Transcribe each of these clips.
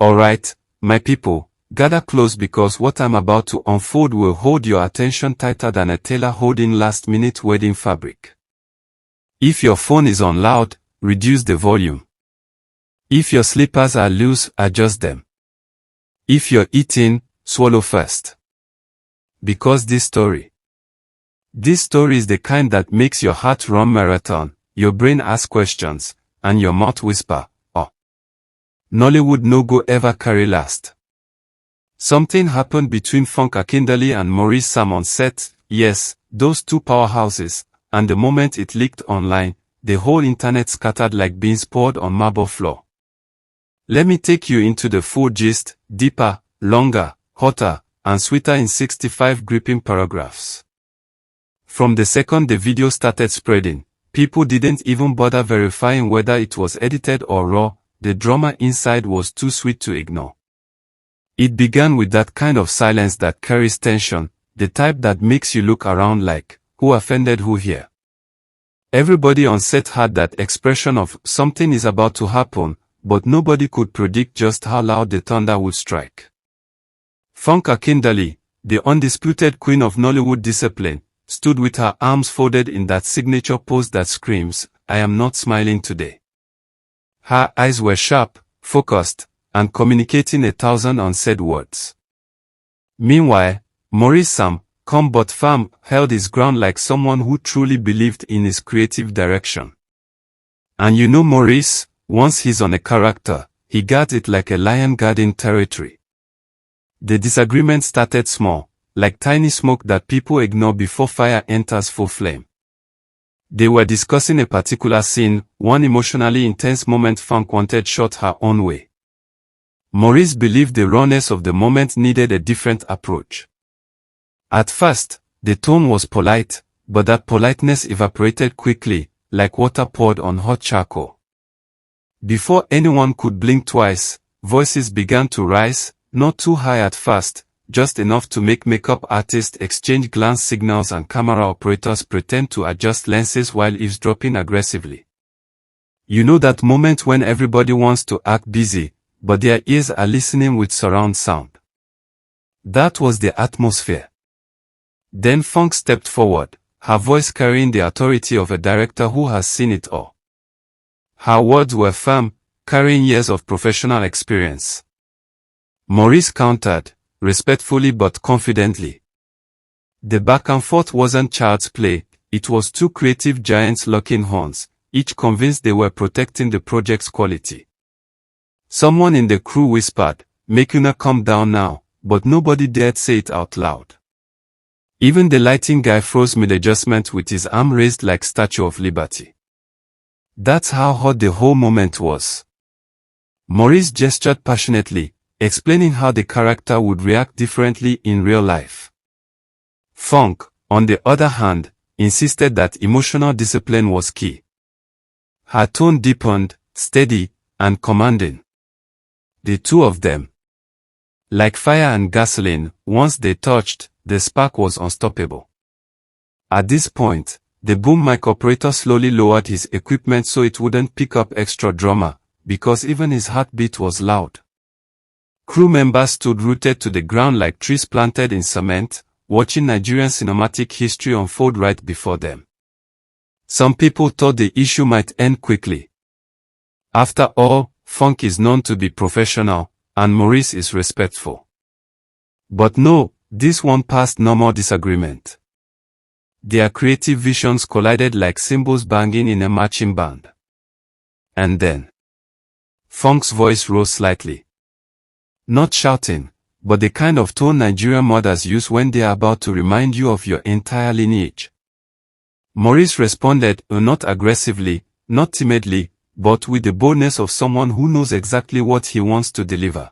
Alright, my people, gather close because what I'm about to unfold will hold your attention tighter than a tailor holding last-minute wedding fabric. If your phone is on loud, reduce the volume. If your slippers are loose, adjust them. If you're eating, swallow first. Because this story is the kind that makes your heart run marathon, your brain ask questions, and your mouth whisper, "Oh, Nollywood no go ever carry last." Something happened between Funke Akindele and Maurice Sam on set, yes, those two powerhouses, and the moment it leaked online, the whole internet scattered like beans poured on marble floor. Let me take you into the full gist, deeper, longer, hotter, and sweeter in 65 gripping paragraphs. From the second the video started spreading, people didn't even bother verifying whether it was edited or raw, the drama inside was too sweet to ignore. It began with that kind of silence that carries tension, the type that makes you look around like, who offended who here? Everybody on set had that expression of, something is about to happen, but nobody could predict just how loud the thunder would strike. Funke Akindele, the undisputed queen of Nollywood discipline, stood with her arms folded in that signature pose that screams, "I am not smiling today." Her eyes were sharp, focused, and communicating 1,000 unsaid words. Meanwhile, Maurice Sam, calm but firm, held his ground like someone who truly believed in his creative direction. And you know Maurice, once he's on a character, he guards it like a lion guarding territory. The disagreement started small, like tiny smoke that people ignore before fire enters full flame. They were discussing a particular scene, one emotionally intense moment Funke wanted shot her own way. Maurice believed the rawness of the moment needed a different approach. At first, the tone was polite, but that politeness evaporated quickly, like water poured on hot charcoal. Before anyone could blink twice, voices began to rise, not too high at first, just enough to make makeup artists exchange glance signals and camera operators pretend to adjust lenses while eavesdropping aggressively. You know that moment when everybody wants to act busy, but their ears are listening with surround sound. That was the atmosphere. Then Funke stepped forward, her voice carrying the authority of a director who has seen it all. Her words were firm, carrying years of professional experience. Maurice countered, respectfully but confidently. The back and forth wasn't child's play, it was two creative giants locking horns, each convinced they were protecting the project's quality. Someone in the crew whispered, "Make una calm down now," but nobody dared say it out loud. Even the lighting guy froze mid-adjustment with his arm raised like Statue of Liberty. That's how hot the whole moment was. Maurice gestured passionately, explaining how the character would react differently in real life. Funke, on the other hand, insisted that emotional discipline was key. Her tone deepened, steady, and commanding. The two of them, like fire and gasoline, once they touched, the spark was unstoppable. At this point, the boom mic operator slowly lowered his equipment so it wouldn't pick up extra drama, because even his heartbeat was loud. Crew members stood rooted to the ground like trees planted in cement, watching Nigerian cinematic history unfold right before them. Some people thought the issue might end quickly. After all, Funke is known to be professional, and Maurice is respectful. But no, this one passed normal disagreement. Their creative visions collided like cymbals banging in a marching band. And then, Funke's voice rose slightly. Not shouting, but the kind of tone Nigerian mothers use when they are about to remind you of your entire lineage. Maurice responded, not aggressively, not timidly, but with the boldness of someone who knows exactly what he wants to deliver.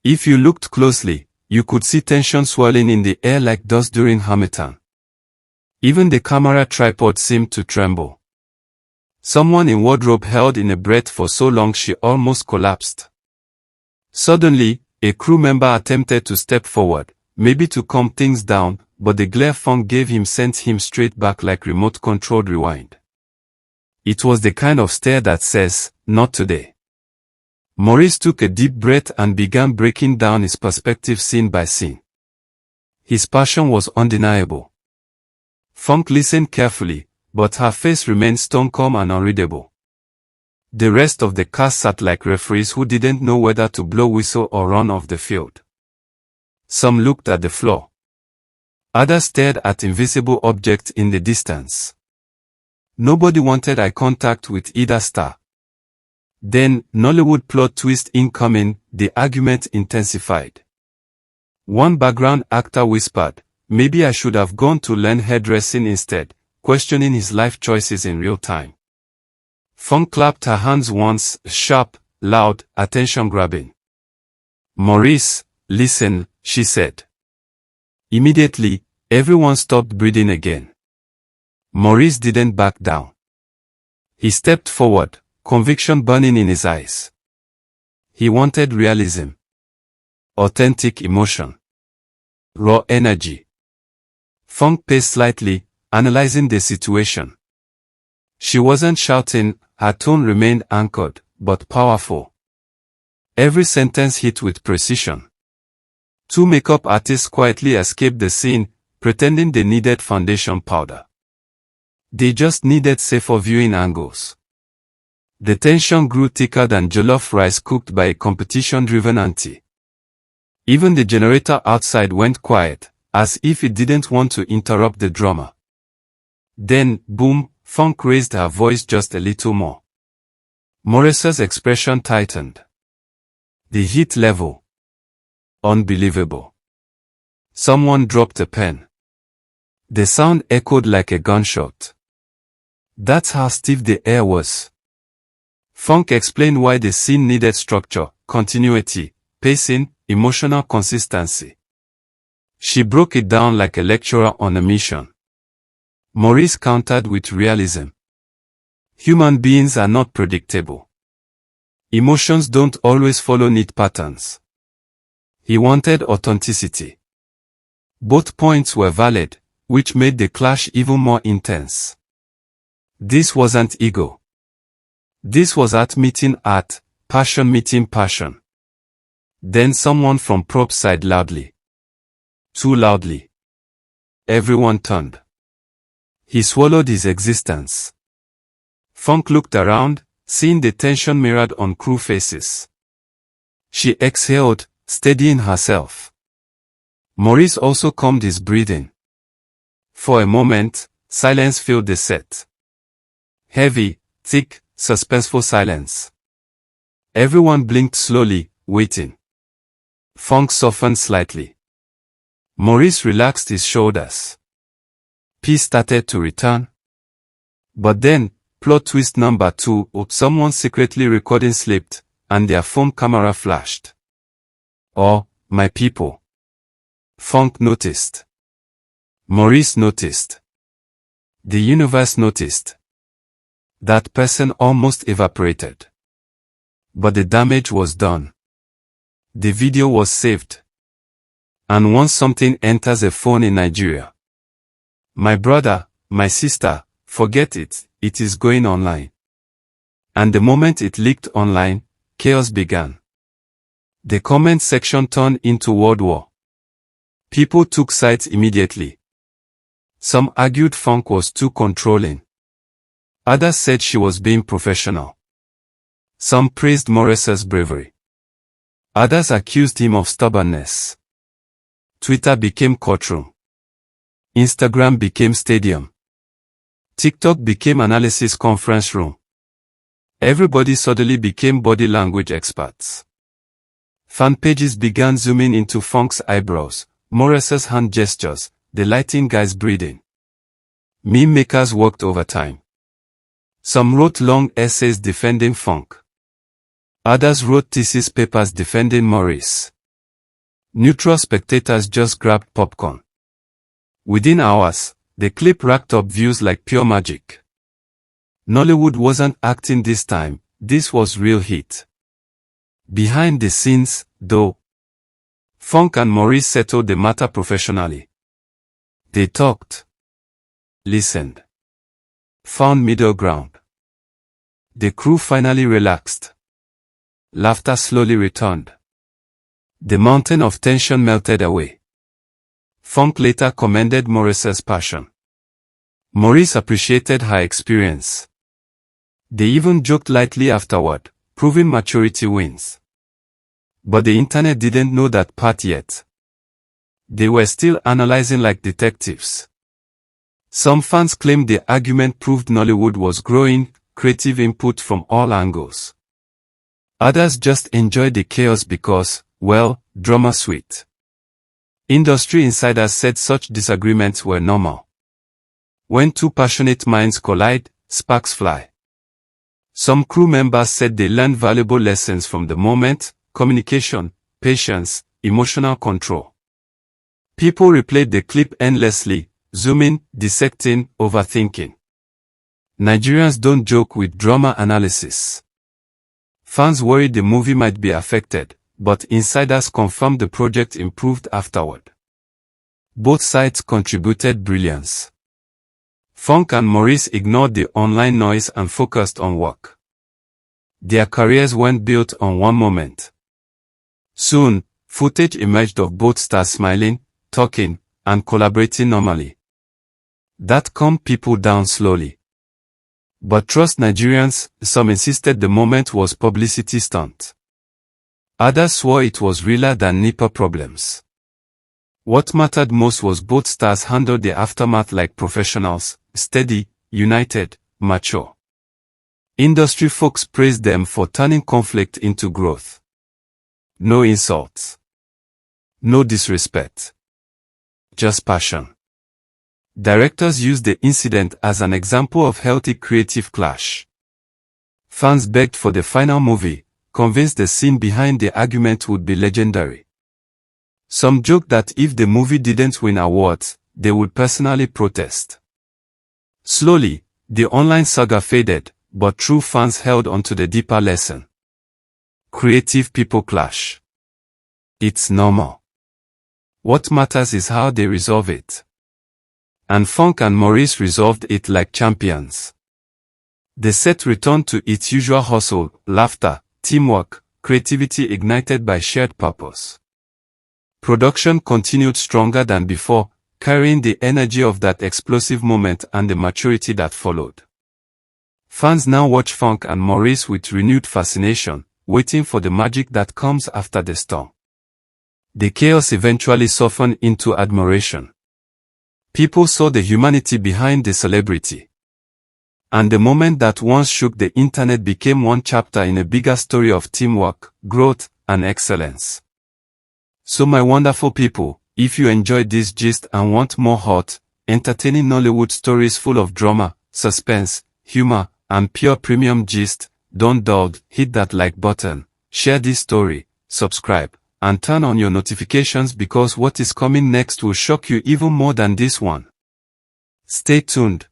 If you looked closely, you could see tension swirling in the air like dust during Harmattan. Even the camera tripod seemed to tremble. Someone in wardrobe held in a breath for so long she almost collapsed. Suddenly, a crew member attempted to step forward, maybe to calm things down, but the glare Funke gave him sent him straight back like remote-controlled rewind. It was the kind of stare that says, "Not today." Maurice took a deep breath and began breaking down his perspective scene by scene. His passion was undeniable. Funke listened carefully, but her face remained stone calm and unreadable. The rest of the cast sat like referees who didn't know whether to blow whistle or run off the field. Some looked at the floor. Others stared at invisible objects in the distance. Nobody wanted eye contact with either star. Then, Nollywood plot twist incoming, the argument intensified. One background actor whispered, "Maybe I should have gone to learn hairdressing instead," questioning his life choices in real time. Funke clapped her hands once, sharp, loud, attention-grabbing. "Maurice, listen," she said. Immediately, everyone stopped breathing again. Maurice didn't back down. He stepped forward, conviction burning in his eyes. He wanted realism. Authentic emotion. Raw energy. Funke paced slightly, analyzing the situation. She wasn't shouting, her tone remained anchored, but powerful. Every sentence hit with precision. Two makeup artists quietly escaped the scene, pretending they needed foundation powder. They just needed safer viewing angles. The tension grew thicker than jollof rice cooked by a competition-driven auntie. Even the generator outside went quiet, as if it didn't want to interrupt the drama. Then, boom, Funke raised her voice just a little more. Maurice's expression tightened. The heat level. Unbelievable. Someone dropped a pen. The sound echoed like a gunshot. That's how stiff the air was. Funke explained why the scene needed structure, continuity, pacing, emotional consistency. She broke it down like a lecturer on a mission. Maurice countered with realism. Human beings are not predictable. Emotions don't always follow neat patterns. He wanted authenticity. Both points were valid, which made the clash even more intense. This wasn't ego. This was art meeting art, passion meeting passion. Then someone from props sighed loudly. Too loudly. Everyone turned. He swallowed his existence. Funke looked around, seeing the tension mirrored on crew faces. She exhaled, steadying herself. Maurice also calmed his breathing. For a moment, silence filled the set. Heavy, thick, suspenseful silence. Everyone blinked slowly, waiting. Funke softened slightly. Maurice relaxed his shoulders. Peace started to return. But then, plot twist number 2, someone secretly recording slipped, and their phone camera flashed. "Oh, my people." Funke noticed. Maurice noticed. The universe noticed. That person almost evaporated. But the damage was done. The video was saved. And once something enters a phone in Nigeria, my brother, my sister, forget it, it is going online. And the moment it leaked online, chaos began. The comment section turned into World War. People took sides immediately. Some argued Funke was too controlling. Others said she was being professional. Some praised Maurice's bravery. Others accused him of stubbornness. Twitter became courtroom. Instagram became stadium. TikTok became analysis conference room. Everybody suddenly became body language experts. Fan pages began zooming into Funke's eyebrows, Maurice's hand gestures, the lighting guy's breathing. Meme makers worked overtime. Some wrote long essays defending Funke. Others wrote thesis papers defending Maurice. Neutral spectators just grabbed popcorn. Within hours, the clip racked up views like pure magic. Nollywood wasn't acting this time, this was real hit. Behind the scenes, though, Funke and Maurice settled the matter professionally. They talked, listened, found middle ground. The crew finally relaxed. laughter slowly returned. The mountain of tension melted away. Funke later commended Maurice's passion. Maurice appreciated her experience. They even joked lightly afterward, proving maturity wins. But the internet didn't know that part yet. They were still analyzing like detectives. Some fans claimed the argument proved Nollywood was growing, creative input from all angles. Others just enjoyed the chaos because, well, drama sweet. Industry insiders said such disagreements were normal. When two passionate minds collide, sparks fly. Some crew members said they learned valuable lessons from the moment: communication, patience, emotional control. People replayed the clip endlessly, zooming, dissecting, overthinking. Nigerians don't joke with drama analysis. Fans worried the movie might be affected, but insiders confirmed the project improved afterward. Both sides contributed brilliance. Funke and Maurice ignored the online noise and focused on work. Their careers weren't built on one moment. Soon, footage emerged of both stars smiling, talking, and collaborating normally. That calmed people down slowly. But trust Nigerians, some insisted the moment was publicity stunt. Others swore it was realer than NEPA problems. What mattered most was both stars handled the aftermath like professionals, steady, united, mature. Industry folks praised them for turning conflict into growth. No insults. No disrespect. Just passion. Directors used the incident as an example of healthy creative clash. Fans begged for the final movie, convinced the scene behind the argument would be legendary. Some joked that if the movie didn't win awards, they would personally protest. Slowly, the online saga faded, but true fans held onto the deeper lesson. Creative people clash. It's normal. What matters is how they resolve it. And Funke and Maurice resolved it like champions. The set returned to its usual hustle, laughter, teamwork, creativity ignited by shared purpose. Production continued stronger than before, carrying the energy of that explosive moment and the maturity that followed. Fans now watch Funke and Maurice with renewed fascination, waiting for the magic that comes after the storm. The chaos eventually softened into admiration. People saw the humanity behind the celebrity. And the moment that once shook the internet became one chapter in a bigger story of teamwork, growth, and excellence. So my wonderful people, if you enjoyed this gist and want more hot, entertaining Nollywood stories full of drama, suspense, humor, and pure premium gist, don't dawdle, hit that like button, share this story, subscribe, and turn on your notifications because what is coming next will shock you even more than this one. Stay tuned.